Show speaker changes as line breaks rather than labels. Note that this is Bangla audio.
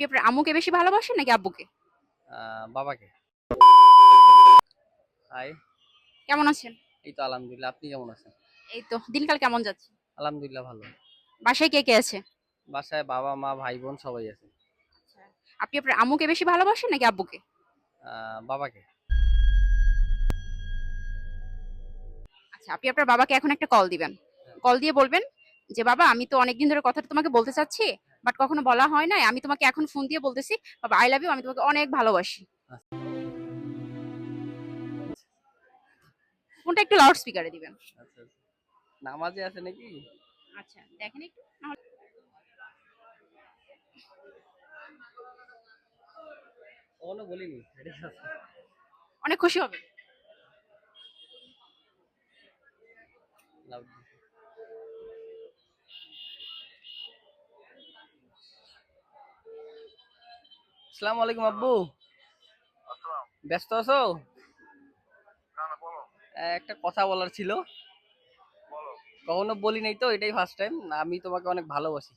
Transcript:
আপনি আপনার আম্মুকে বেশি ভালোবাসেন নাকি আব্বুকে?
বাবাকে। হাই।
কেমন আছেন?
এই তো আলহামদুলিল্লাহ। আপনি কেমন আছেন?
এই তো দিনকাল কেমন যাচ্ছে?
আলহামদুলিল্লাহ ভালো।
বাসায় কে কে আছে?
বাসায় বাবা, মা, ভাই, বোন সবাই আছে।
আচ্ছা। আপনি আপনার আম্মুকে বেশি ভালোবাসেন নাকি আব্বুকে?
বাবাকে।
আচ্ছা, আপনি আপনার বাবাকে এখন একটা কল দিবেন। কল দিয়ে বলবেন যে, "বাবা, আমি তো অনেকদিন ধরে কথাটা তোমাকে বলতে চাচ্ছি, বাট কখনো বলা হয় নাই। আমি তোমাকে এখন ফোন দিয়ে বলতেছি, বাবা আই লাভ ইউ। আমি তোমাকে অনেক ভালোবাসি।"
আচ্ছা,
ফোনটা একটু লাউড স্পিকারে দিবেন।
আচ্ছা, আচ্ছা। নামাজে আছে নাকি?
আচ্ছা, দেখেন একটু। নাহলে
কখনো বলিনি। এটা কি আছে?
অনেক খুশি হবে।
লাভ। আসসালামু আলাইকুম আব্বু।
আসসালাম।
ব্যস্ত আছো?
না, না, বলো,
একটা কথা বলার ছিল।
বলো।
কখনো বলি নাই তো, এটাই ফার্স্ট টাইম। আমি তোমাকে অনেক ভালোবাসি।